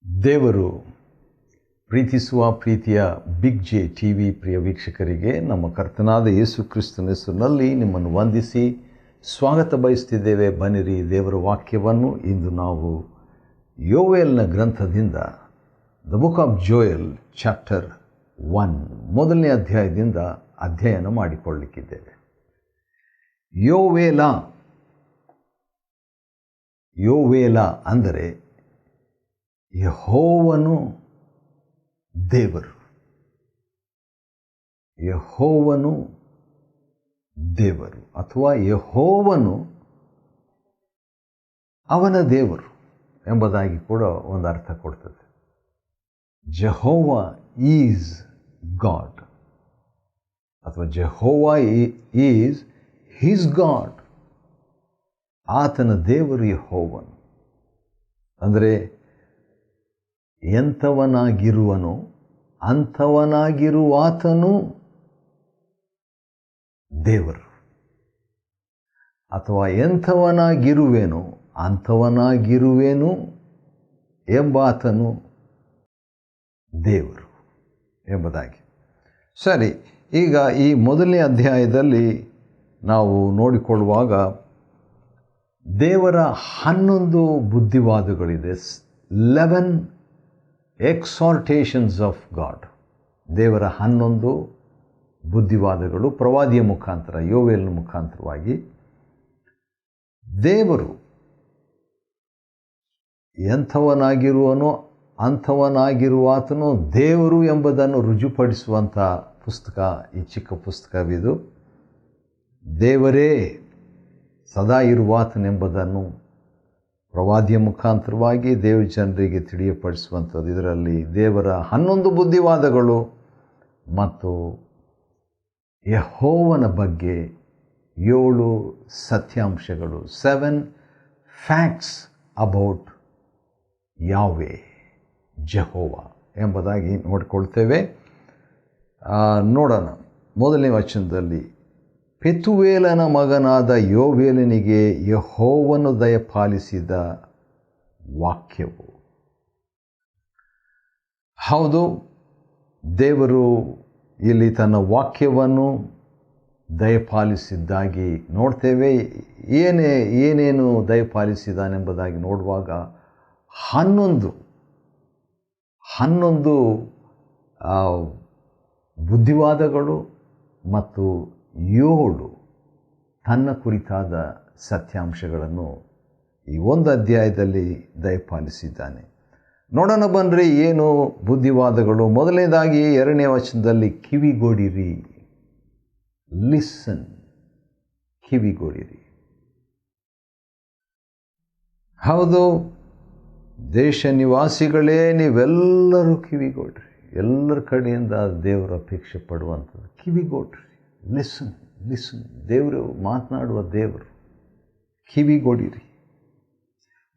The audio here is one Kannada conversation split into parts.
ದೇವರು ಪ್ರೀತಿಸುವ ಪ್ರೀತಿಯ ಬಿಗ್ ಜೆ ಟಿ ವಿ ಪ್ರಿಯ ವೀಕ್ಷಕರಿಗೆ ನಮ್ಮ ಕರ್ತನಾದ ಯೇಸು ಕ್ರಿಸ್ತನ ಹೆಸರಿನಲ್ಲಿ ನಿಮ್ಮನ್ನು ವಂದಿಸಿ ಸ್ವಾಗತ ಬಯಸ್ತಿದ್ದೇವೆ. ಬನ್ನಿರಿ, ದೇವರ ವಾಕ್ಯವನ್ನು ಇಂದು ನಾವು ಯೋವೇಲ್ನ ಗ್ರಂಥದಿಂದ the book of Joel chapter 1 ಮೊದಲನೇ ಅಧ್ಯಾಯದಿಂದ ಅಧ್ಯಯನ ಮಾಡಿಕೊಳ್ಳಲಿಕ್ಕಿದ್ದೇವೆ. ಯೋವೇಲ ಅಂದರೆ ಯೆಹೋವನು ದೇವರು. ಯೆಹೋವನು ದೇವರು ಅಥವಾ ಯೆಹೋವನು ಅವನ ದೇವರು ಎಂಬುದಾಗಿ ಕೂಡ ಒಂದು ಅರ್ಥ ಕೊಡ್ತದೆ. ಜೆಹೋವ ಈಸ್ ಗಾಡ್ ಅಥವಾ ಜೆಹೋವ ಈಸ್ ಹಿಸ್ ಗಾಡ್. ಆತನ ದೇವರು ಯೆಹೋವನು ಅಂದರೆ ಎಂಥವನಾಗಿರುವನು ಅಂಥವನಾಗಿರುವಾತನು ದೇವರು, ಅಥವಾ ಎಂಥವನಾಗಿರುವೆನು ಅಂಥವನಾಗಿರುವೆನು ಎಂಬಾತನು ದೇವರು ಎಂಬುದಾಗಿ. ಸರಿ, ಈಗ ಈ ಮೊದಲನೇ ಅಧ್ಯಾಯದಲ್ಲಿ ನಾವು ನೋಡಿಕೊಳ್ಳುವಾಗ ದೇವರ 11 ಬುದ್ಧಿವಾದಗಳಿದೆ. 11 ಎಕ್ಸಾಲ್ಟೇಷನ್ಸ್ ಆಫ್ ಗಾಡ್. ದೇವರ 11 ಬುದ್ಧಿವಾದಗಳು ಪ್ರವಾದಿಯ ಮುಖಾಂತರ, ಯೋವೇಲನ ಮುಖಾಂತರವಾಗಿ ದೇವರು ಎಂಥವನಾಗಿರುವನೋ ಅಂಥವನಾಗಿರುವಾತನೋ ದೇವರು ಎಂಬುದನ್ನು ರುಜುಪಡಿಸುವಂಥ ಪುಸ್ತಕ ಈ ಚಿಕ್ಕ ಪುಸ್ತಕವಿದು. ದೇವರೇ ಸದಾ ಇರುವಾತನೆಂಬುದನ್ನು ಪ್ರವಾದಿಯ ಮುಖಾಂತರವಾಗಿ ದೇವ ಜನರಿಗೆ ತಿಳಿಯಪಡಿಸುವಂಥದ್ದು. ಇದರಲ್ಲಿ ದೇವರ 11 ಬುದ್ಧಿವಾದಗಳು ಮತ್ತು ಯೆಹೋವನ ಬಗ್ಗೆ 7 ಸತ್ಯಾಂಶಗಳು, 7 ಫ್ಯಾಕ್ಟ್ಸ್ ಅಬೌಟ್ ಯಾವೆ, ಜೆಹೋವ ಎಂಬುದಾಗಿ ನೋಡಿಕೊಳ್ತೇವೆ. ನೋಡೋಣ. ಮೊದಲನೇ ವಚನದಲ್ಲಿ, ಪೆತುವೇಲನ ಮಗನಾದ ಯೋವೇಲನಿಗೆ ಯೆಹೋವನು ದಯಪಾಲಿಸಿದ ವಾಕ್ಯವು. ಹೌದು, ದೇವರು ಇಲ್ಲಿ ತನ್ನ ವಾಕ್ಯವನ್ನು ದಯಪಾಲಿಸಿದ್ದಾಗಿ ನೋಡ್ತೇವೆ. ಏನೇನು ದಯಪಾಲಿಸಿದಾನೆಂಬುದಾಗಿ ನೋಡುವಾಗ 11 ಬುದ್ಧಿವಾದಗಳು ಮತ್ತು 7 ತನ್ನ ಕುರಿತಾದ ಸತ್ಯಾಂಶಗಳನ್ನು ಈ ಒಂದು ಅಧ್ಯಾಯದಲ್ಲಿ ದಯಪಾಲಿಸಿದ್ದಾನೆ. ನೋಡೋಣ ಬನ್ನಿರಿ, ಏನು ಬುದ್ಧಿವಾದಗಳು. ಮೊದಲನೇದಾಗಿ 2ನೇ ವಚನದಲ್ಲಿ, ಕಿವಿಗೊಡಿರಿ. ಲಿಸನ್, ಕಿವಿಗೊಡಿರಿ. ಹೌದು, ದೇಶ ನಿವಾಸಿಗಳೇ, ನೀವೆಲ್ಲರೂ ಕಿವಿಗೊಡ್ರಿ. ಎಲ್ಲರ ಕಡೆಯಿಂದ ದೇವರ ಅಪೇಕ್ಷೆ ಪಡುವಂಥದ್ದು ಕಿವಿಗೊಡ್ರಿ. Listen, listen. ದೇವರು ಮಾತನಾಡುವ ದೇವರು. ಕಿವಿಗೊಡಿರಿ.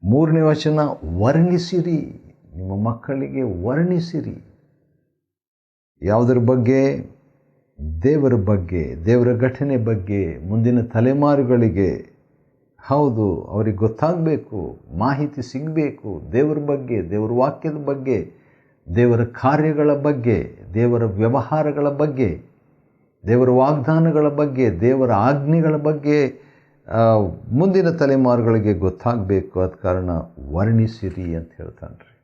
3ನೇ ವಚನ, ವರ್ಣಿಸಿರಿ. ನಿಮ್ಮ ಮಕ್ಕಳಿಗೆ ವರ್ಣಿಸಿರಿ. ಯಾವುದರ ಬಗ್ಗೆ? ದೇವರ ಬಗ್ಗೆ, ದೇವರ ಘಟನೆ ಬಗ್ಗೆ, ಮುಂದಿನ ತಲೆಮಾರುಗಳಿಗೆ. ಹೌದು, ಅವರಿಗೆ ಗೊತ್ತಾಗಬೇಕು, ಮಾಹಿತಿ ಸಿಗಬೇಕು ದೇವರ ಬಗ್ಗೆ, ದೇವರ ವಾಕ್ಯದ ಬಗ್ಗೆ, ದೇವರ ಕಾರ್ಯಗಳ ಬಗ್ಗೆ, ದೇವರ ವ್ಯವಹಾರಗಳ ಬಗ್ಗೆ, ದೇವರ ವಾಗ್ದಾನಗಳ ಬಗ್ಗೆ, ದೇವರ ಆಜ್ಞೆಗಳ ಬಗ್ಗೆ ಮುಂದಿನ ತಲೆಮಾರುಗಳಿಗೆ ಗೊತ್ತಾಗಬೇಕು. ಆದ ಕಾರಣ ವರ್ಣಿಸಿರಿ ಅಂತ ಹೇಳ್ತಾನೆ ರೀ.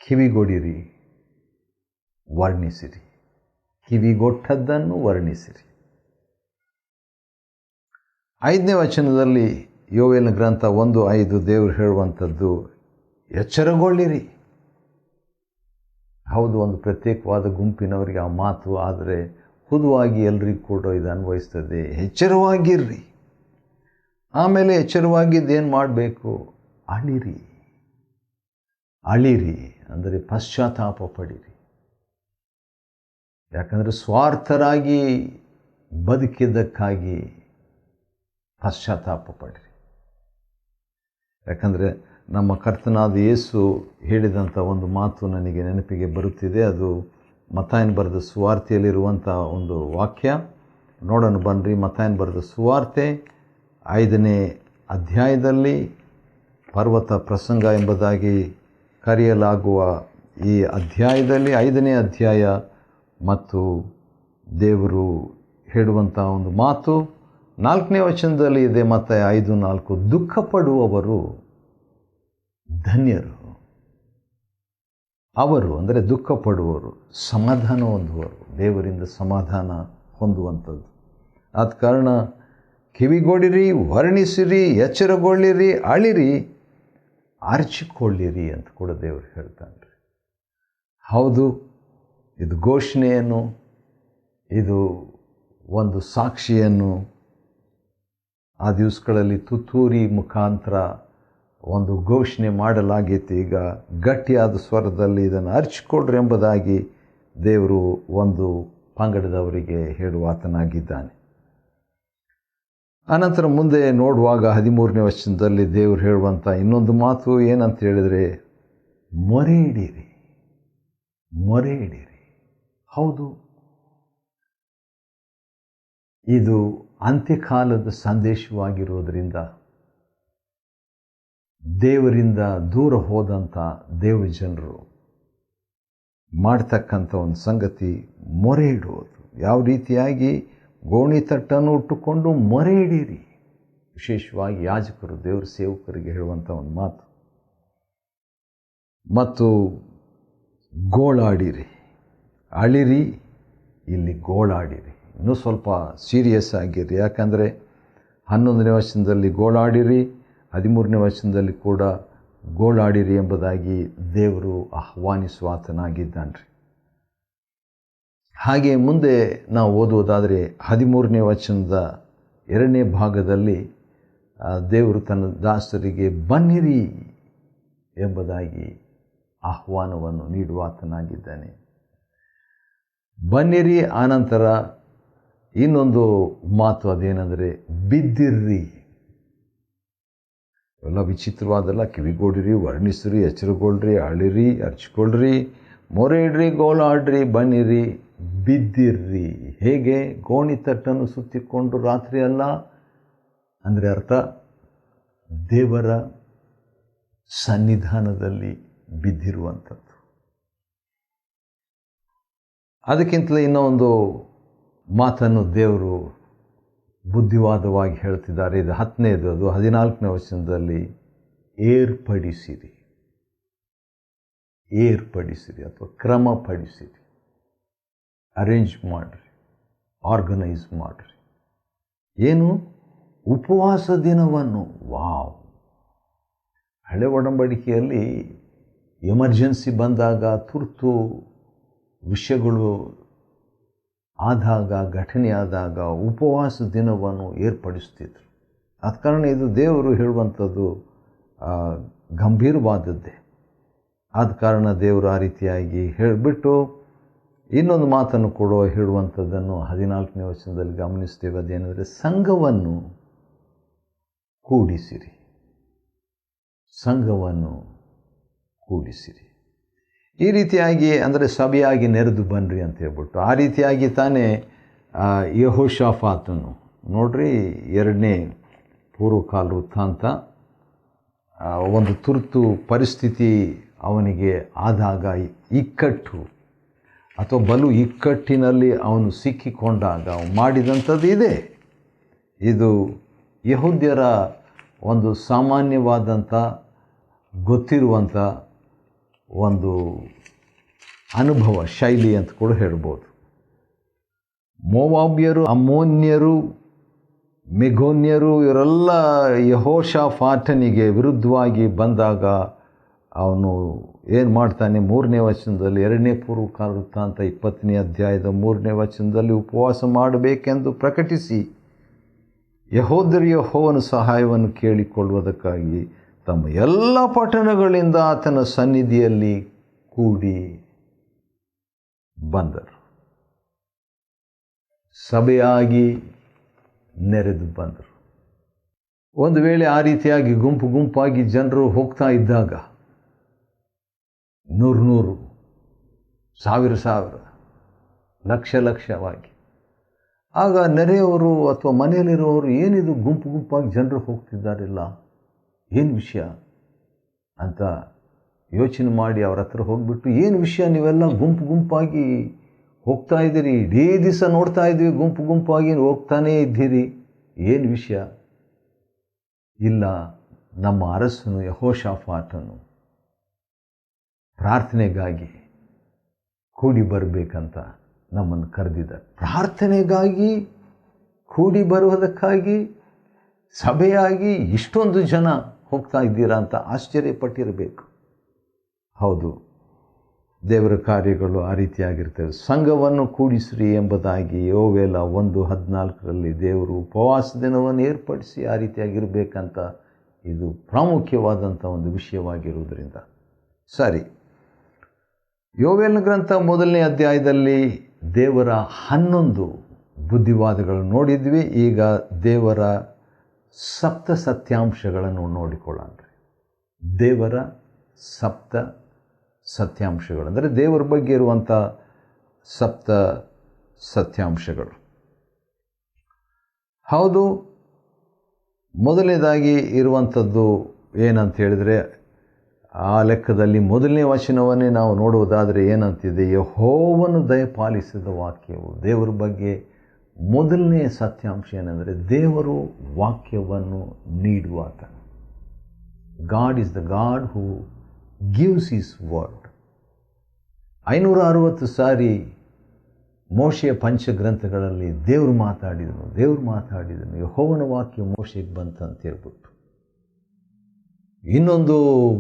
ಕಿವಿಗೊಡಿರಿ, ವರ್ಣಿಸಿರಿ. ಕಿವಿಗೊಟ್ಟದ್ದನ್ನು ವರ್ಣಿಸಿರಿ. 5ನೇ ವಚನದಲ್ಲಿ ಯೋವೇಲನ ಗ್ರಂಥ 1:5 ದೇವರು ಹೇಳುವಂಥದ್ದು, ಎಚ್ಚರಗೊಳ್ಳಿರಿ. ಹೌದು, ಒಂದು ಪ್ರತ್ಯೇಕವಾದ ಗುಂಪಿನವರಿಗೆ ಆ ಮಾತು, ಆದರೆ ಹುದುವಾಗಿ ಎಲ್ಲರಿಗೂ ಕೂಡ ಇದು ಅನ್ವಯಿಸ್ತದೆ. ಎಚ್ಚರವಾಗಿರ್ರಿ. ಆಮೇಲೆ ಎಚ್ಚರವಾಗಿದ್ದೇನು ಮಾಡಬೇಕು? ಅಳಿರಿ. ಅಳಿರಿ ಅಂದರೆ ಪಶ್ಚಾತ್ತಾಪ ಪಡಿರಿ. ಯಾಕಂದರೆ ಸ್ವಾರ್ಥರಾಗಿ ಬದುಕಿದ್ದಕ್ಕಾಗಿ ಪಶ್ಚಾತ್ತಾಪ ಪಡಿರಿ. ಯಾಕಂದರೆ ನಮ್ಮ ಕರ್ತನಾದ ಯೇಸು ಹೇಳಿದಂಥ ಒಂದು ಮಾತು ನನಗೆ ನೆನಪಿಗೆ ಬರುತ್ತಿದೆ. ಅದು ಮತ್ತಾಯನ ಬರೆದ ಸುವಾರ್ತೆಯಲ್ಲಿರುವಂಥ ಒಂದು ವಾಕ್ಯ. ನೋಡೋಣ ಬನ್ನಿರಿ. ಮತ್ತಾಯನ ಬರೆದ ಸುವಾರ್ತೆ 5ನೇ ಅಧ್ಯಾಯದಲ್ಲಿ ಪರ್ವತ ಪ್ರಸಂಗ ಎಂಬುದಾಗಿ ಕರೆಯಲಾಗುವ ಈ ಅಧ್ಯಾಯದಲ್ಲಿ 5ನೇ ಅಧ್ಯಾಯ ಮತ್ತು ದೇವರು ಹೇಳುವಂಥ ಒಂದು ಮಾತು 4ನೇ ವಚನದಲ್ಲಿ ಇದೆ. ಮತ್ತು 5:4 ದುಃಖಪಡುವವರು ಧನ್ಯರು. ಅವರು ಅಂದರೆ ದುಃಖಪಡುವವರು ಸಮಾಧಾನ ಹೊಂದುವರು, ದೇವರಿಂದ ಸಮಾಧಾನ ಹೊಂದುವಂಥದ್ದು. ಆದ ಕಾರಣ ಕಿವಿಗೊಡಿರಿ, ವರ್ಣಿಸಿರಿ, ಎಚ್ಚರಗೊಳ್ಳಿರಿ, ಅಳಿರಿ, ಅರ್ಚಿಕೊಳ್ಳಿರಿ ಅಂತ ಕೂಡ ದೇವರು ಹೇಳ್ತಾನೆ. ಹೌದು, ಇದು ಘೋಷಣೆಯನ್ನು, ಇದು ಒಂದು ಸಾಕ್ಷಿಯನ್ನು ಆ ದಿವಸಗಳಲ್ಲಿ ತುತ್ತೂರಿ ಮುಖಾಂತರ ಒಂದು ಘೋಷಣೆ ಮಾಡಲಾಗಿತ್ತು. ಈಗ ಗಟ್ಟಿಯಾದ ಸ್ವರದಲ್ಲಿ ಇದನ್ನು ಅರ್ಚಿಕೊಳ್ಳ್ರಿ ಎಂಬುದಾಗಿ ದೇವರು ಒಂದು ಪಂಗಡದವರಿಗೆ ಹೇಳುವಾತನಾಗಿದ್ದಾನೆ. ಅನಂತರ ಮುಂದೆ ನೋಡುವಾಗ 13ನೇ ವಚನದಲ್ಲಿ ದೇವರು ಹೇಳುವಂಥ ಇನ್ನೊಂದು ಮಾತು ಏನಂತ ಹೇಳಿದರೆ, ಮೊರೆ ಇಡಿರಿ, ಮೊರೆ ಇಡಿರಿ. ಹೌದು, ಇದು ಅಂತ್ಯಕಾಲದ ಸಂದೇಶವಾಗಿರೋದರಿಂದ ದೇವರಿಂದ ದೂರ ಹೋದಂಥ ದೇವಜನರು ಮಾಡ್ತಕ್ಕಂಥ ಒಂದು ಸಂಗತಿ ಮೊರೆ ಇಡುವುದು. ಯಾವ ರೀತಿಯಾಗಿ ಗೋಣಿತಟ್ಟನ್ನು ಉಟ್ಟುಕೊಂಡು ಮೊರೆ ಇಡೀರಿ. ವಿಶೇಷವಾಗಿ ಯಾಜಕರು, ದೇವರ ಸೇವಕರಿಗೆ ಹೇಳುವಂಥ ಒಂದು ಮಾತು. ಮತ್ತು ಗೋಳಾಡಿರಿ, ಅಳಿರಿ, ಇಲ್ಲಿ ಗೋಳಾಡಿರಿ. ಇನ್ನೂ ಸ್ವಲ್ಪ ಸೀರಿಯಸ್ ಆಗಿರಿ. ಯಾಕಂದರೆ 11ನೇ ವಚನದಲ್ಲಿ ಗೋಳಾಡಿರಿ, 13ನೇ ವಚನದಲ್ಲಿ ಕೂಡ ಗೋಳಾಡಿರಿ ಎಂಬುದಾಗಿ ದೇವರು ಆಹ್ವಾನಿಸುವಾತನಾಗಿದ್ದಾನೆ. ಹಾಗೆ ಮುಂದೆ ನಾವು ಓದುವುದಾದರೆ 13ನೇ ವಚನದ 2ನೇ ಭಾಗದಲ್ಲಿ ದೇವರು ತನ್ನ ದಾಸರಿಗೆ ಬನ್ನಿರಿ ಎಂಬುದಾಗಿ ಆಹ್ವಾನವನ್ನು ನೀಡುವಾತನಾಗಿದ್ದಾನೆ. ಬನ್ನಿರಿ. ಆನಂತರ ಇನ್ನೊಂದು ಮಾತು ಅದೇನೆಂದರೆ ಬಿದ್ದಿರ್ರಿ. ಎಲ್ಲ ವಿಚಿತ್ರವಾದಲ್ಲ. ಕಿವಿಗೊಡಿರಿ, ವರ್ಣಿಸಿರಿ, ಎಚ್ಚರಗೊಳ್ರಿ, ಅಳಿರಿ, ಅರ್ಚಿಕೊಳ್ಳ್ರಿ, ಮೊರೆ ಇಡ್ರಿ, ಗೋಳಾಡ್ರಿ, ಬನ್ನಿರಿ, ಬಿದ್ದಿರ್ರಿ. ಹೇಗೆ? ಗೋಣಿತಟ್ಟನ್ನು ಸುತ್ತಿಕೊಂಡು ರಾತ್ರಿ ಅಲ್ಲ ಅಂದರೆ ಅರ್ಥ ದೇವರ ಸನ್ನಿಧಾನದಲ್ಲಿ ಬಿದ್ದಿರುವಂಥದ್ದು. ಅದಕ್ಕಿಂತಲೇ ಇನ್ನೂ ಒಂದು ಮಾತನ್ನು ದೇವರು ಬುದ್ಧಿವಾದವಾಗಿ ಹೇಳ್ತಿದ್ದಾರೆ. ಇದು 10ನೇದು. ಅದು 14ನೇ ವಚನದಲ್ಲಿ ಏರ್ಪಡಿಸಿರಿ, ಏರ್ಪಡಿಸಿರಿ ಅಥವಾ ಕ್ರಮಪಡಿಸಿರಿ, ಅರೇಂಜ್ ಮಾಡಿರಿ, ಆರ್ಗನೈಸ್ ಮಾಡಿರಿ. ಏನು? ಉಪವಾಸ ದಿನವನ್ನು. ವಾವ್! ಹಳೆ ಒಡಂಬಡಿಕೆಯಲ್ಲಿ ಎಮರ್ಜೆನ್ಸಿ ಬಂದಾಗ, ತುರ್ತು ವಿಷಯಗಳು ಆದಾಗ, ಘಟನೆಯಾದಾಗ ಉಪವಾಸ ದಿನವನ್ನು ಏರ್ಪಡಿಸ್ತಿದ್ರು. ಆದ ಕಾರಣ ಇದು ದೇವರು ಹೇಳುವಂಥದ್ದು ಗಂಭೀರವಾದದ್ದೇ. ಆದ ಕಾರಣ ದೇವರು ಆ ರೀತಿಯಾಗಿ ಹೇಳಿಬಿಟ್ಟು ಇನ್ನೊಂದು ಮಾತನ್ನು ಕೂಡ ಹೇಳುವಂಥದ್ದನ್ನು 14ನೇ ವಚನದಲ್ಲಿ ಗಮನಿಸ್ತೇವೆ. ಅದೇನೆಂದರೆ ಸಂಘವನ್ನು ಕೂಡಿಸಿರಿ, ಸಂಘವನ್ನು ಕೂಡಿಸಿರಿ. ಈ ರೀತಿಯಾಗಿ ಅಂದರೆ ಸಭೆಯಾಗಿ ನೆರೆದು ಬನ್ನಿರಿ ಅಂತ ಹೇಳ್ಬಿಟ್ಟು ಆ ರೀತಿಯಾಗಿ ತಾನೇ ಯೆಹೋಷಾಫಾತನು ನೋಡ್ರಿ 2ನೇ ಪೂರ್ವಕಾಲ ವೃತ್ತಾಂತ, ಒಂದು ತುರ್ತು ಪರಿಸ್ಥಿತಿ ಅವನಿಗೆ ಆದಾಗ, ಇಕ್ಕಟ್ಟು ಅಥವಾ ಬಲು ಇಕ್ಕಟ್ಟಿನಲ್ಲಿ ಅವನು ಸಿಕ್ಕಿಕೊಂಡಾಗ ಅವನು ಮಾಡಿದಂಥದ್ದು ಇದೆ. ಇದು ಯೆಹೂದ್ಯರ ಒಂದು ಸಾಮಾನ್ಯವಾದಂಥ ಗೊತ್ತಿರುವಂಥ ಒಂದು ಅನುಭವ ಶೈಲಿ ಅಂತ ಕೂಡ ಹೇಳ್ಬೋದು. ಮೋವಾಬ್ಯರು, ಅಮ್ಮೋನ್ಯರು, ಮೆಗೋನ್ಯರು ಇವರೆಲ್ಲ ಯೆಹೋಷಾಫಾಟನಿಗೆ ವಿರುದ್ಧವಾಗಿ ಬಂದಾಗ ಅವನು ಏನು ಮಾಡ್ತಾನೆ? 3ನೇ ವಚನದಲ್ಲಿ 2ನೇ ಪೂರ್ವಕಾಲ ವೃತ್ತಾಂತ 20ನೇ ಅಧ್ಯಾಯದ 3ನೇ ವಚನದಲ್ಲಿ ಉಪವಾಸ ಮಾಡಬೇಕೆಂದು ಪ್ರಕಟಿಸಿ ಯೆಹೂದ್ಯರು ಯೆಹೋವನ ಸಹಾಯವನ್ನು ಕೇಳಿಕೊಳ್ಳುವುದಕ್ಕಾಗಿ ತಮ್ಮ ಎಲ್ಲ ಪಟ್ಟಣಗಳಿಂದ ಆತನ ಸನ್ನಿಧಿಯಲ್ಲಿ ಕೂಡಿ ಬಂದರು. ಸಭೆಯಾಗಿ ನೆರೆದು ಬಂದರು. ಒಂದು ವೇಳೆ ಆ ರೀತಿಯಾಗಿ ಗುಂಪು ಗುಂಪಾಗಿ ಜನರು ಹೋಗ್ತಾ ಇದ್ದಾಗ, 100 1000 ಲಕ್ಷವಾಗಿ, ಆಗ ನೆರೆಯವರು ಅಥವಾ ಮನೆಯಲ್ಲಿರುವವರು ಏನಿದು ಗುಂಪು ಗುಂಪಾಗಿ ಜನರು ಹೋಗ್ತಿದ್ದಾರಿಲ್ಲ, ಏನು ವಿಷಯ ಅಂತ ಯೋಚನೆ ಮಾಡಿ ಅವ್ರ ಹತ್ರ ಹೋಗ್ಬಿಟ್ಟು, ಏನು ವಿಷಯ ನೀವೆಲ್ಲ ಗುಂಪು ಗುಂಪಾಗಿ ಹೋಗ್ತಾ ಇದ್ದೀರಿ, ಇಡೀ ದಿವಸ ನೋಡ್ತಾ ಇದ್ದೀವಿ ಗುಂಪು ಗುಂಪಾಗಿ ಹೋಗ್ತಾನೇ ಇದ್ದೀರಿ, ಏನು ವಿಷಯ? ಇಲ್ಲ, ನಮ್ಮ ಅರಸನು ಯೆಹೋಷಾಫಾಟನು ಪ್ರಾರ್ಥನೆಗಾಗಿ ಕೂಡಿ ಬರಬೇಕಂತ ನಮ್ಮನ್ನು ಕರೆದಿದ್ದಾರೆ. ಪ್ರಾರ್ಥನೆಗಾಗಿ ಕೂಡಿ ಬರುವುದಕ್ಕಾಗಿ ಸಭೆಯಾಗಿ ಇಷ್ಟೊಂದು ಜನ ಹೋಗ್ತಾ ಇದ್ದೀರಾ ಅಂತ ಆಶ್ಚರ್ಯಪಟ್ಟಿರಬೇಕು. ಹೌದು, ದೇವರ ಕಾರ್ಯಗಳು ಆ ರೀತಿಯಾಗಿರ್ತವೆ. ಸಂಘವನ್ನು ಕೂಡಿಸ್ರಿ ಎಂಬುದಾಗಿ ಯೋವೇಲ 1:14 ದೇವರು ಉಪವಾಸ ದಿನವನ್ನು ಏರ್ಪಡಿಸಿ ಆ ರೀತಿಯಾಗಿರಬೇಕಂತ ಇದು ಪ್ರಾಮುಖ್ಯವಾದಂಥ ಒಂದು ವಿಷಯವಾಗಿರುವುದರಿಂದ. ಸರಿ, ಯೋವೇಲನ ಗ್ರಂಥ 1ನೇ ಅಧ್ಯಾಯದಲ್ಲಿ ದೇವರ 11 ಬುದ್ಧಿವಾದಗಳನ್ನು ನೋಡಿದ್ವಿ. ಈಗ ದೇವರ ಸಪ್ತ ಸತ್ಯಾಂಶಗಳನ್ನು ನೋಡಿಕೊಳ್ಳೋಣ. ದೇವರ ಸಪ್ತ ಸತ್ಯಾಂಶಗಳು ಅಂದರೆ ದೇವರ ಬಗ್ಗೆ ಇರುವಂಥ ಸಪ್ತ ಸತ್ಯಾಂಶಗಳು. ಹೌದು, ಮೊದಲನೇದಾಗಿ ಇರುವಂಥದ್ದು ಏನಂತ ಹೇಳಿದರೆ, ಆ ಲೆಕ್ಕದಲ್ಲಿ 1ನೇ ವಚನವನ್ನೇ ನಾವು ನೋಡುವುದಾದರೆ ಏನಂತಿದೆ? ಯೆಹೋವನು ದಯಪಾಲಿಸಿದ ವಾಕ್ಯವು. ದೇವರ ಬಗ್ಗೆ ಮೊದಲನೇ ಸತ್ಯಾಂಶ ಏನಂದರೆ, ದೇವರು ವಾಕ್ಯವನ್ನು ನೀಡುವಾತ. God is the God who gives his word. 560 ಸಾರಿ ಮೋಶೆಯ ಪಂಚಗ್ರಂಥಗಳಲ್ಲಿ ದೇವರು ಮಾತಾಡಿದನು. ಯೆಹೋವನ ವಾಕ್ಯ ಮೋಶೆಗೆ ಬಂತಂತ ಹೇಳ್ಬಿಟ್ಟು. ಇನ್ನೊಂದು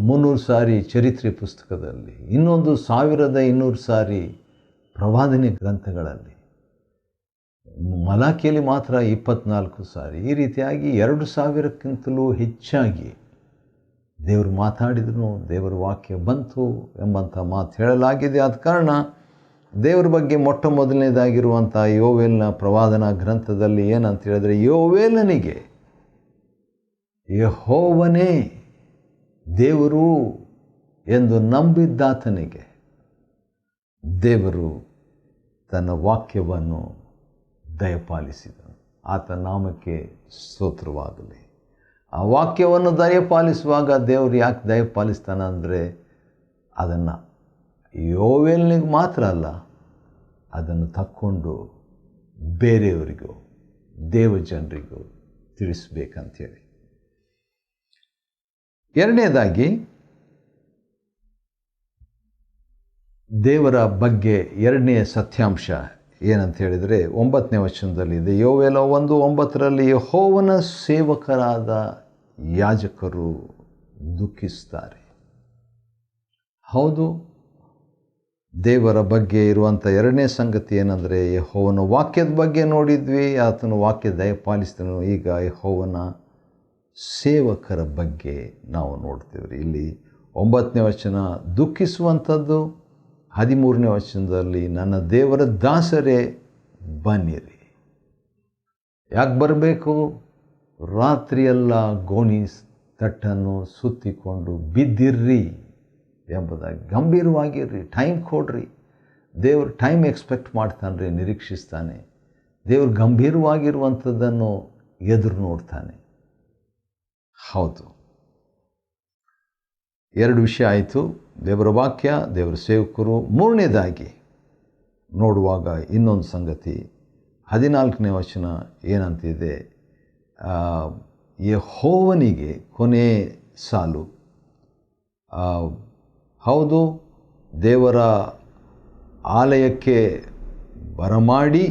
300 ಸಾರಿ ಚರಿತ್ರೆ ಪುಸ್ತಕದಲ್ಲಿ, ಇನ್ನೊಂದು 1200 ಸಾರಿ ಪ್ರವಾದನೆ ಗ್ರಂಥಗಳಲ್ಲಿ, ಮಲಾಕಿಯಲ್ಲಿ ಮಾತ್ರ 24 ಸಾರಿ. ಈ ರೀತಿಯಾಗಿ 2000ಕ್ಕಿಂತಲೂ ಹೆಚ್ಚಾಗಿ ದೇವರು ಮಾತಾಡಿದನು, ದೇವರ ವಾಕ್ಯ ಬಂತು ಎಂಬಂಥ ಮಾತು ಹೇಳಲಾಗಿದೆ. ಆದ ಕಾರಣ ದೇವರ ಬಗ್ಗೆ ಮೊಟ್ಟ ಮೊದಲನೇದಾಗಿರುವಂಥ ಯೋವೇಲನ ಪ್ರವಾದನಾ ಗ್ರಂಥದಲ್ಲಿ ಏನಂತ ಹೇಳಿದ್ರೆ, ಯೋವೇಲನಿಗೆ ಯೆಹೋವನೇ ದೇವರು ಎಂದು ನಂಬಿದ್ದಾತನಿಗೆ ದೇವರು ತನ್ನ ವಾಕ್ಯವನ್ನು ದಯಪಾಲಿಸಿದನು. ಆತ ನಾಮಕ್ಕೆ ಸ್ತೋತ್ರವಾಗಲಿ. ಆ ವಾಕ್ಯವನ್ನು ದಯಪಾಲಿಸುವಾಗ ದೇವರು ಯಾಕೆ ದಯಪಾಲಿಸ್ತಾನೆ ಅಂದರೆ, ಅದನ್ನು ಯೋವೇಲನಿಗೆ ಮಾತ್ರ ಅಲ್ಲ, ಅದನ್ನು ತಕ್ಕೊಂಡು ಬೇರೆಯವರಿಗೂ ದೇವಜನರಿಗೂ ತಿಳಿಸ್ಬೇಕಂತೇಳಿ. ಎರಡನೇದಾಗಿ ದೇವರ ಬಗ್ಗೆ ಎರಡನೇ ಸತ್ಯಾಂಶ ಏನಂತ ಹೇಳಿದರೆ 9ನೇ ವಚನದಲ್ಲಿದೆ. ಯೋವೇಲ 1:9 ಯೆಹೋವನ ಸೇವಕರಾದ ಯಾಜಕರು ದುಃಖಿಸ್ತಾರೆ. ಹೌದು, ದೇವರ ಬಗ್ಗೆ ಇರುವಂಥ ಎರಡನೇ ಸಂಗತಿ ಏನಂದರೆ, ಯೆಹೋವನ ವಾಕ್ಯದ ಬಗ್ಗೆ ನೋಡಿದ್ವಿ, ಆತನ ವಾಕ್ಯ ದಯಪಾಲಿಸ್ತಾನೆ. ಈಗ ಯೆಹೋವನ ಸೇವಕರ ಬಗ್ಗೆ ನಾವು ನೋಡ್ತೀವಿ. ಇಲ್ಲಿ 9ನೇ ವಚನ ದುಃಖಿಸುವಂಥದ್ದು, 13ನೇ ವಚನದಲ್ಲಿ ನನ್ನ ದೇವರ ದಾಸರೇ ಬನ್ನಿರಿ. ಯಾಕೆ ಬರಬೇಕು? ರಾತ್ರಿಯೆಲ್ಲ ಗೋಣಿ ತಟ್ಟನ್ನು ಸುತ್ತಿಕೊಂಡು ಬಿದ್ದಿರ್ರಿ ಎಂಬುದಾಗಿ. ಗಂಭೀರವಾಗಿರ್ರಿ, ಟೈಮ್ ಕೊಡ್ರಿ. ದೇವರು ಟೈಮ್ ಎಕ್ಸ್ಪೆಕ್ಟ್ ಮಾಡ್ತಾನೆ, ನಿರೀಕ್ಷಿಸ್ತಾನೆ. ದೇವರು ಗಂಭೀರವಾಗಿರುವಂಥದ್ದನ್ನು ಎದುರು ನೋಡ್ತಾನೆ. ಹೌದು, ಎರಡು ವಿಷಯ ಆಯಿತು, ದೇವರ ವಾಕ್ಯ, ದೇವರ ಸೇವಕರು. ಮೂರನೇದಾಗಿ ನೋಡುವಾಗ ಇನ್ನೊಂದು ಸಂಗತಿ, 14ನೇ ವಚನ ಏನಂತಿದೆ, ಯೆಹೋವನಿಗೆ ಕೊನೆ ಸಾಲು. ಹೌದು, ದೇವರ ಆಲಯಕ್ಕೆ ಬರಮಾಡಿ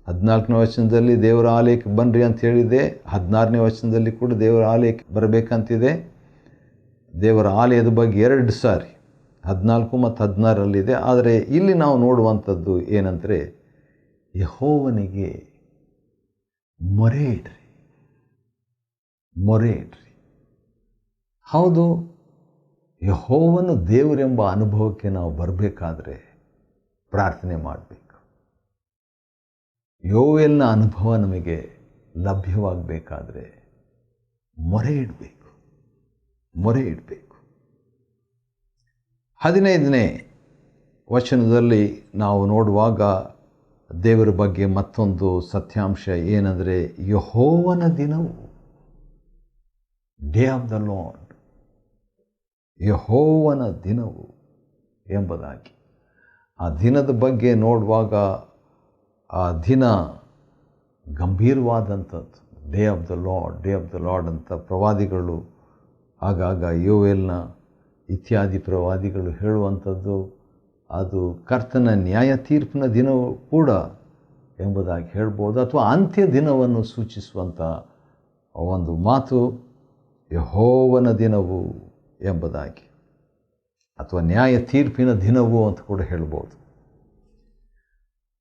14ನೇ ವಚನದಲ್ಲಿ ದೇವರ ಆಲಯಕ್ಕೆ ಬನ್ನಿರಿ ಅಂತ ಹೇಳಿದೆ. 16ನೇ ವಚನದಲ್ಲಿ ಕೂಡ ದೇವರ ಆಲಯಕ್ಕೆ ಬರಬೇಕಂತಿದೆ. ದೇವರ ಆಲಯದ ಬಗ್ಗೆ 2 ಸಾರಿ 14 ಮತ್ತು 16ರಲ್ಲಿದೆ. ಆದರೆ ಇಲ್ಲಿ ನಾವು ನೋಡುವಂಥದ್ದು ಏನಂದರೆ, ಯೆಹೋವನಿಗೆ ಮೊರೆ ಇಡ್ರಿ. ಹೌದು, ಯೆಹೋವನು ದೇವರೆಂಬ ಅನುಭವಕ್ಕೆ ನಾವು ಬರಬೇಕಾದ್ರೆ ಪ್ರಾರ್ಥನೆ ಮಾಡಬೇಕು. ಯೋವೇಲನ ಅನುಭವ ನಮಗೆ ಲಭ್ಯವಾಗಬೇಕಾದ್ರೆ ಮೊರೆ ಇಡಬೇಕು. 15ನೇ ವಚನದಲ್ಲಿ ನಾವು ನೋಡುವಾಗ ದೇವರ ಬಗ್ಗೆ ಮತ್ತೊಂದು ಸತ್ಯಾಂಶ ಏನಂದರೆ, ಯೆಹೋವನ ದಿನವು, ಡೇ ಆಫ್ ದ ಲಾರ್ಡ್. ಯೆಹೋವನ ದಿನವು ಎಂಬುದಾಗಿ. ಆ ದಿನದ ಬಗ್ಗೆ ನೋಡುವಾಗ ಆ ದಿನ ಗಂಭೀರವಾದಂಥದ್ದು. ಡೇ ಆಫ್ ದ ಲಾರ್ಡ್ ಅಂತ ಪ್ರವಾದಿಗಳು ಆಗಾಗ ಯೋವೇಲ್ನ ಇತ್ಯಾದಿ ಪ್ರವಾದಿಗಳು ಹೇಳುವಂಥದ್ದು ಅದು ಕರ್ತನ ನ್ಯಾಯ ತೀರ್ಪಿನ ದಿನವೂ ಕೂಡ ಎಂಬುದಾಗಿ ಹೇಳ್ಬೋದು. ಅಥವಾ ಅಂತ್ಯ ದಿನವನ್ನು ಸೂಚಿಸುವಂಥ ಒಂದು ಮಾತು ಯೆಹೋವನ ದಿನವು ಎಂಬುದಾಗಿ, ಅಥವಾ ನ್ಯಾಯ ತೀರ್ಪಿನ ದಿನವು ಅಂತ ಕೂಡ ಹೇಳ್ಬೋದು.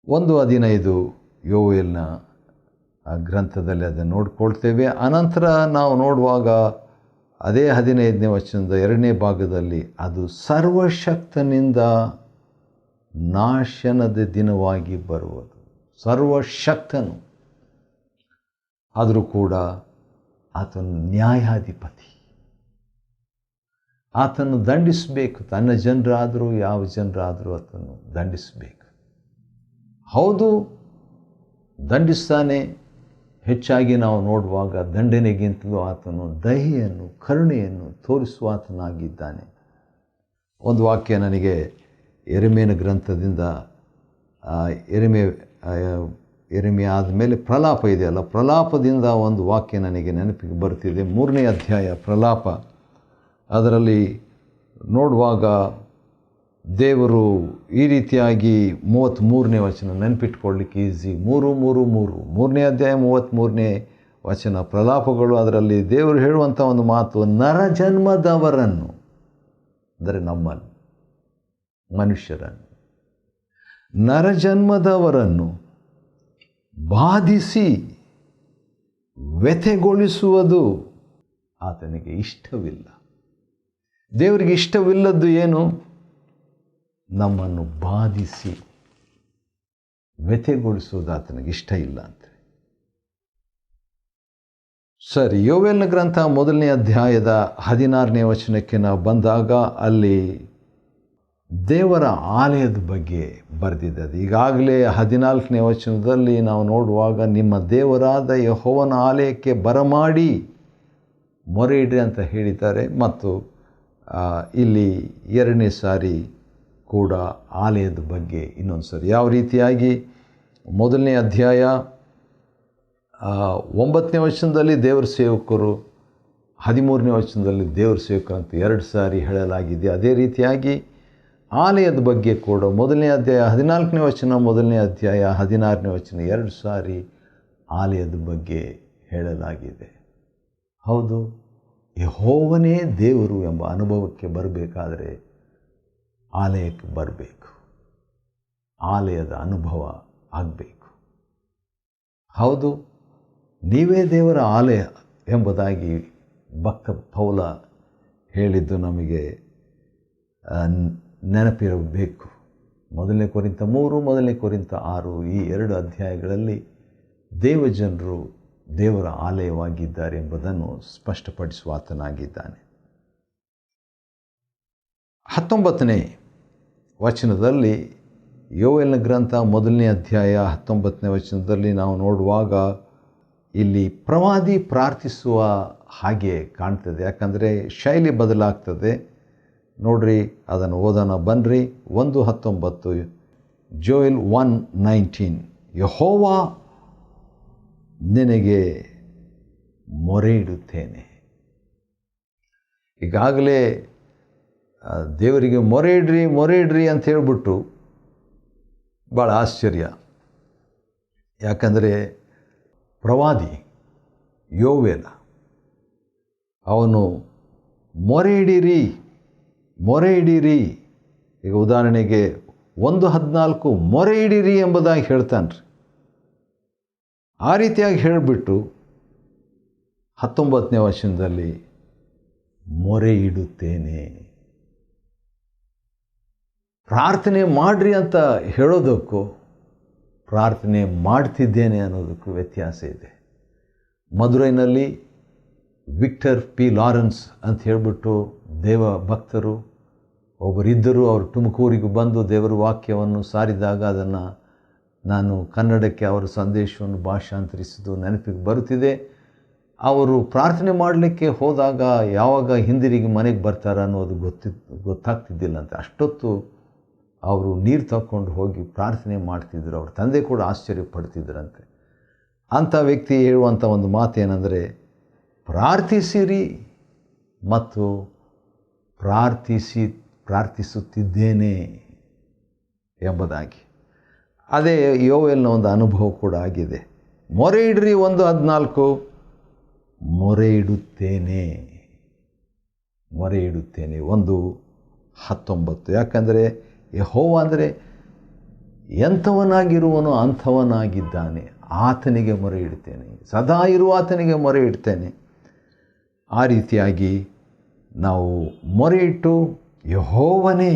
1:15 ಯೋವೇಲ್ನ ಗ್ರಂಥದಲ್ಲಿ ಅದನ್ನು ನೋಡ್ಕೊಳ್ತೇವೆ. ಅನಂತರ ನಾವು ನೋಡುವಾಗ ಅದೇ 15ನೇ ವಚನದ 2ನೇ ಭಾಗದಲ್ಲಿ ಅದು ಸರ್ವಶಕ್ತನಿಂದ ನಾಶನದ ದಿನವಾಗಿ ಬರುವುದು. ಸರ್ವಶಕ್ತನು, ಆದರೂ ಕೂಡ ಆತನು ನ್ಯಾಯಾಧಿಪತಿ. ಆತನು ದಂಡಿಸಬೇಕು. ತನ್ನ ಜನರಾದರೂ ಯಾವ ಜನರಾದರೂ ಆತನು ದಂಡಿಸಬೇಕು. ಹೌದು, ದಂಡಿಸ್ತಾನೆ. ಹೆಚ್ಚಾಗಿ ನಾವು ನೋಡುವಾಗ ದಂಡನೆಗಿಂತಲೂ ಆತನು ದಯೆಯನ್ನು, ಕರುಣೆಯನ್ನು ತೋರಿಸುವ ಆತನಾಗಿದ್ದಾನೆ. ಒಂದು ವಾಕ್ಯ ನನಗೆ ಯೆರೆಮೀಯನ ಗ್ರಂಥದಿಂದ, ಯೆರೆಮೀಯ ಆದಮೇಲೆ ಪ್ರಲಾಪ ಇದೆಯಲ್ಲ, ಪ್ರಲಾಪದಿಂದ ಒಂದು ವಾಕ್ಯ ನನಗೆ ನೆನಪಿಗೆ ಬರ್ತಿದೆ. 3ನೇ ಅಧ್ಯಾಯ ಪ್ರಲಾಪ. ಅದರಲ್ಲಿ ನೋಡುವಾಗ ದೇವರು ಈ ರೀತಿಯಾಗಿ 33ನೇ ವಚನ ನೆನಪಿಟ್ಕೊಳ್ಳಿಕ್ಕೆ ಈಸಿ. 3:3 ಅಧ್ಯಾಯ 33ನೇ ವಚನ ಪ್ರಲಾಪಗಳು. ಅದರಲ್ಲಿ ದೇವರು ಹೇಳುವಂಥ ಒಂದು ಮಾತು, ನರಜನ್ಮದವರನ್ನು, ಅಂದರೆ ನಮ್ಮನ್ನು, ಮನುಷ್ಯರನ್ನು, ನರಜನ್ಮದವರನ್ನು ಬಾಧಿಸಿ ವ್ಯಥೆಗೊಳಿಸುವುದು ಆತನಿಗೆ ಇಷ್ಟವಿಲ್ಲ. ದೇವರಿಗೆ ಇಷ್ಟವಿಲ್ಲದ್ದು ಏನು? ನಮ್ಮನ್ನು ಬಾಧಿಸಿ ವ್ಯಥೆಗೊಳಿಸುವುದು ಆತನಿಗೆ ಇಷ್ಟ ಇಲ್ಲ ಅಂತ. ಸರಿ, ಯೋವೇಲ್ನ ಗ್ರಂಥ 1ನೇ ಅಧ್ಯಾಯದ 16ನೇ ವಚನಕ್ಕೆ ನಾವು ಬಂದಾಗ ಅಲ್ಲಿ ದೇವರ ಆಲಯದ ಬಗ್ಗೆ ಬರೆದಿದೆ. ಈಗಾಗಲೇ 14ನೇ ವಚನದಲ್ಲಿ ನಾವು ನೋಡುವಾಗ ನಿಮ್ಮ ದೇವರಾದ ಯೆಹೋವನ ಆಲಯಕ್ಕೆ ಬರಮಾಡಿ ಮೊರೆ ಇಡ್ರಿ ಅಂತ ಹೇಳಿದ್ದಾರೆ. ಮತ್ತು ಇಲ್ಲಿ 2ನೇ ಸಾರಿ ಕೂಡ ಆಲಯದ ಬಗ್ಗೆ ಇನ್ನೊಂದು ಸರಿ ಯಾವ ರೀತಿಯಾಗಿ 1ನೇ ಅಧ್ಯಾಯ 9ನೇ ವಚನದಲ್ಲಿ ದೇವರ ಸೇವಕರು, 13ನೇ ವಚನದಲ್ಲಿ ದೇವರ ಸೇವಕರು ಅಂತ 2 ಸಾರಿ ಹೇಳಲಾಗಿದೆ. ಅದೇ ರೀತಿಯಾಗಿ ಆಲಯದ ಬಗ್ಗೆ ಕೂಡ 1ನೇ ಅಧ್ಯಾಯ 14ನೇ ವಚನ, 1ನೇ ಅಧ್ಯಾಯ 16ನೇ ವಚನ 2 ಸಾರಿ ಆಲಯದ ಬಗ್ಗೆ ಹೇಳಲಾಗಿದೆ. ಹೌದು, ಯೆಹೋವನೇ ದೇವರು ಎಂಬ ಅನುಭವಕ್ಕೆ ಬರಬೇಕಾದರೆ ಆಲಯಕ್ಕೆ ಬರಬೇಕು. ಆಲಯದ ಅನುಭವ ಆಗಬೇಕು. ಹೌದು, ನೀವೇ ದೇವರ ಆಲಯ ಎಂಬುದಾಗಿ ಭಕ್ತ ಪೌಲ ಹೇಳಿದ್ದು ನಮಗೆ ನೆನಪಿರಬೇಕು. 1ನೇ ಕೊರಿಂಥ 3, 1ನೇ ಕೊರಿಂಥ 6 ಈ 2 ಅಧ್ಯಾಯಗಳಲ್ಲಿ ದೇವಜನರು ದೇವರ ಆಲಯವಾಗಿದ್ದಾರೆ ಎಂಬುದನ್ನು ಸ್ಪಷ್ಟಪಡಿಸುವ ಆತನಾಗಿದ್ದಾನೆ. 19ನೇ ವಚನದಲ್ಲಿ ಯೋವೇಲ್ನ ಗ್ರಂಥ 1ನೇ ಅಧ್ಯಾಯ 19ನೇ ವಚನದಲ್ಲಿ ನಾವು ನೋಡುವಾಗ ಇಲ್ಲಿ ಪ್ರವಾದಿ ಪ್ರಾರ್ಥಿಸುವ ಹಾಗೆ ಕಾಣ್ತದೆ. ಯಾಕಂದರೆ ಶೈಲಿ ಬದಲಾಗ್ತದೆ. ನೋಡ್ರಿ, ಅದನ್ನು ಓದೋಣ ಬನ್ನಿರಿ. 1:19 ಜೋಯಲ್ 1:19 ಯೆಹೋವ ನಿನಗೆ ಮೊರೆ ಇಡುತ್ತೇನೆ. ಈಗಾಗಲೇ ದೇವರಿಗೆ ಮೊರೆ ಇಡ್ರಿ ಅಂತ ಹೇಳಿಬಿಟ್ಟು ಭಾಳ ಆಶ್ಚರ್ಯ. ಯಾಕಂದರೆ ಪ್ರವಾದಿ ಯೋವೇಲ ಅವನು ಮೊರೆ ಇಡಿರಿ. ಈಗ ಉದಾಹರಣೆಗೆ 1:14 ಮೊರೆ ಇಡಿರಿ ಎಂಬುದಾಗಿ ಹೇಳ್ತಾನೆ ರೀ. ಆ ರೀತಿಯಾಗಿ ಹೇಳಿಬಿಟ್ಟು 19ನೇ ವಚನದಲ್ಲಿ ಮೊರೆ ಇಡುತ್ತೇನೆ. ಪ್ರಾರ್ಥನೆ ಮಾಡ್ರಿ ಅಂತ ಹೇಳೋದಕ್ಕೂ ಪ್ರಾರ್ಥನೆ ಮಾಡ್ತಿದ್ದೇನೆ ಅನ್ನೋದಕ್ಕೂ ವ್ಯತ್ಯಾಸ ಇದೆ. ಮದುರೈನಲ್ಲಿ ವಿಕ್ಟರ್ ಪಿ ಲಾರೆನ್ಸ್ ಅಂತ ಹೇಳಿಬಿಟ್ಟು ದೇವ ಭಕ್ತರು ಒಬ್ಬರಿದ್ದರು. ಅವರು ತುಮಕೂರಿಗೆ ಬಂದು ದೇವರ ವಾಕ್ಯವನ್ನು ಸಾರಿದಾಗ ಅದನ್ನು ನಾನು ಕನ್ನಡಕ್ಕೆ ಅವರ ಸಂದೇಶವನ್ನು ಭಾಷಾಂತರಿಸಿದ್ದು ನೆನಪಿಗೆ ಬರುತ್ತಿದೆ. ಅವರು ಪ್ರಾರ್ಥನೆ ಮಾಡಲಿಕ್ಕೆ ಹೋದಾಗ ಯಾವಾಗ ಹಿಂದಿರುಗಿ ಮನೆಗೆ ಬರ್ತಾರೆ ಅನ್ನೋದು ಗೊತ್ತಾಗ್ತಿದ್ದಿಲ್ಲಂತೆ. ಅಷ್ಟೊತ್ತು ಅವರು ನೀರು ತಗೊಂಡು ಹೋಗಿ ಪ್ರಾರ್ಥನೆ ಮಾಡ್ತಿದ್ರು. ಅವ್ರ ತಂದೆ ಕೂಡ ಆಶ್ಚರ್ಯಪಡ್ತಿದ್ರಂತೆ. ಅಂಥ ವ್ಯಕ್ತಿ ಹೇಳುವಂಥ ಒಂದು ಮಾತೇನೆಂದರೆ, ಪ್ರಾರ್ಥಿಸಿರಿ ಮತ್ತು ಪ್ರಾರ್ಥಿಸುತ್ತಿದ್ದೇನೆ ಎಂಬುದಾಗಿ. ಅದೇ ಯೋವೇಲ್ನ ಒಂದು ಅನುಭವ ಕೂಡ ಆಗಿದೆ. ಮೊರೆ ಇಡ್ರಿ 1:14, ಮೊರೆ ಇಡುತ್ತೇನೆ 1:19. ಯಾಕಂದರೆ ಯೆಹೋವ ಅಂದರೆ ಎಂಥವನಾಗಿರುವನೋ ಅಂಥವನಾಗಿದ್ದಾನೆ, ಆತನಿಗೆ ಮೊರೆ ಇಡ್ತೇನೆ, ಸದಾ ಇರುವ ಆತನಿಗೆ ಮೊರೆ ಇಡ್ತೇನೆ. ಆ ರೀತಿಯಾಗಿ ನಾವು ಮೊರೆ ಇಟ್ಟು ಯೆಹೋವನೇ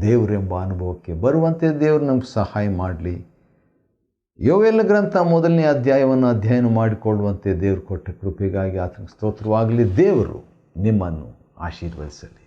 ದೇವರೆಂಬ ಅನುಭವಕ್ಕೆ ಬರುವಂತೆ ದೇವರು ನಮ್ಗೆ ಸಹಾಯ ಮಾಡಲಿ. ಯೋವೇಲ್ ಗ್ರಂಥ 1ನೇ ಅಧ್ಯಾಯವನ್ನು ಅಧ್ಯಯನ ಮಾಡಿಕೊಳ್ಳುವಂತೆ ದೇವರು ಕೊಟ್ಟ ಕೃಪೆಗಾಗಿ ಆತನಿಗೆ ಸ್ತೋತ್ರವಾಗಲಿ. ದೇವರು ನಿಮ್ಮನ್ನು ಆಶೀರ್ವದಿಸಲಿ.